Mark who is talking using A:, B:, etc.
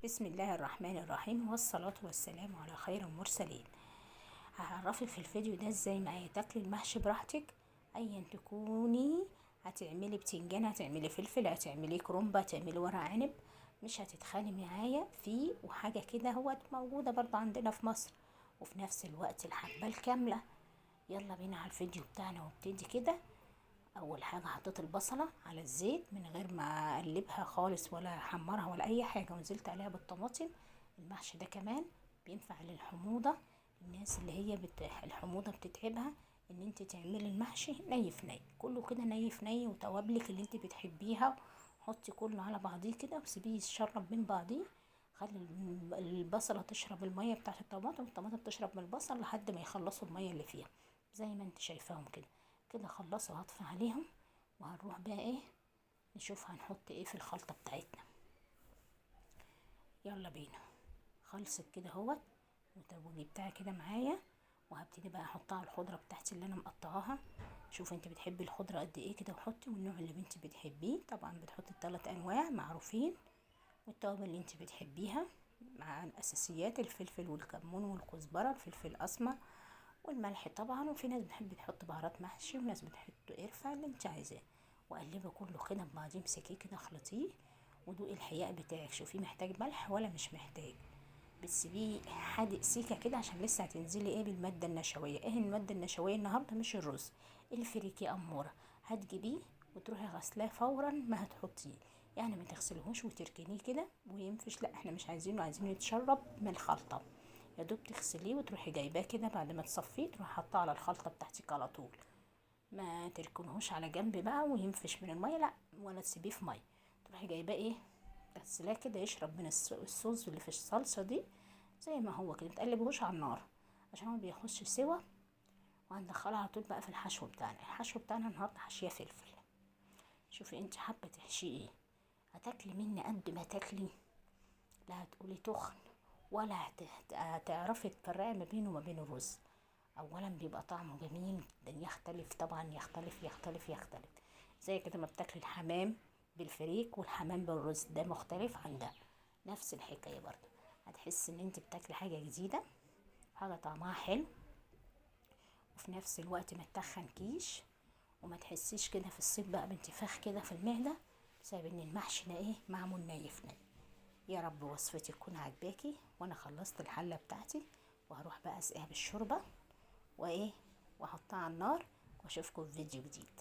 A: بسم الله الرحمن الرحيم، والصلاة والسلام على خير المرسلين. هعرفك في الفيديو ده ازاي معايا تاكلي المحشي براحتك ايا تكوني. هتعملي بتنجان، هتعملي فلفل، هتعملي كرنب، هتعملي ورق عنب، مش هتتخاني معايا فيه. وحاجة كده هو موجودة برضه عندنا في مصر، وفي نفس الوقت الحبة الكاملة. يلا بينا على الفيديو بتاعنا وابتدي كده. اول حاجه حطيت البصله على الزيت من غير ما اقلبها خالص ولا احمرها ولا اي حاجه، ونزلت عليها بالطماطم. المحشي ده كمان بينفع للحموضه، الناس اللي هي الحموضه بتتعبها، ان انت تعملي المحشي ني في ني، كله كده ني في ني، وتوابلك اللي انت بتحبيها. حطي كله على بعضيه كده وسيبيه يتشرب من بعضيه. خلي البصله تشرب الميه بتاعت الطماطم، والطماطم تشرب من البصل لحد ما يخلصوا الميه اللي فيها، زي ما انت شايفاهم كده. كده خلصوا، هطفي عليهم وهنروح بقى ايه نشوف هنحط ايه في الخلطة بتاعتنا. يلا بينا. خلصت كده اهوت، والتوابل بتاعي كده معايا، وهبتدي بقى احطها على الخضرة بتاعتي اللي انا مقطعاها. شوف انت بتحبي الخضرة قد ايه كده وحطي، والنوع اللي انت بتحبيه. طبعا بتحطي الثلاث انواع معروفين، والتوابل اللي انت بتحبيها، مع الاساسيات الفلفل والكمون والكزبرة، الفلفل الاسمر والملح طبعا. وفي ناس بتحب تحط بهارات محشي، وناس بتحط قرفة، اللي انت عايزاه. وقلبه كله كده ببعضيه، امسكيه كده اخلطيه، ودوقي الحقيقة بتاعك، شوفيه محتاج ملح ولا مش محتاج. بتسيبيه حادق سيكة كده عشان لسه هتنزلي ايه بالمادة النشوية. ايه المادة النشوية النهاردة؟ مش الرز، الفريكي أمورة. هتجيبيه وتروحي غسلاه فورا ما هتحطيه، يعني ما تغسلهوش وتركنيه كده وينفش، لا احنا مش عايزينه، عايزينه يتشرب من الخلطة. يا دوب تغسليه وتروحي جايباه كده بعد ما تصفيه، تروحي حاطاه على الخلطة بتاعتك على طول. ما تركنهوش على جنب بقى وينفش من المية، لا، ولا تسيبيه في مية. تروحي جايباه ايه، تغسلاه كده يشرب من الصوص اللي في الصلصة دي زي ما هو كده. متقلبهوش على النار عشان هو بيخش سوا. وهندخله على طول بقى في الحشو بتاعنا. الحشو بتاعنا النهارده حشيه فلفل. شوفي انت حابه تحشيه ايه. هتاكلي مني قد ما تاكلي، لا هتقولي تخن ولا هتعرفي تفرقي ما بينه وما بين الرز. اولا بيبقى طعمه جميل جدا، يختلف طبعا، يختلف يختلف يختلف. زي كده ما بتاكلي الحمام بالفريك والحمام بالرز، ده مختلف عن ده. نفس الحكايه برضه، هتحس ان انت بتاكلي حاجه جديده، حاجه طعمها حلو، وفي نفس الوقت ما تخنكيش، وما تحسيش كده في الصيف بقى بانتفاخ كده في المعده، بسبب ان المحشي ده ايه، معمول ني في ني. يا رب وصفتي تكون عجباكي. وانا خلصت الحله بتاعتي، وهروح بقى اسقيها بالشوربه وايه، واحطها على النار، واشوفكم في فيديو جديد.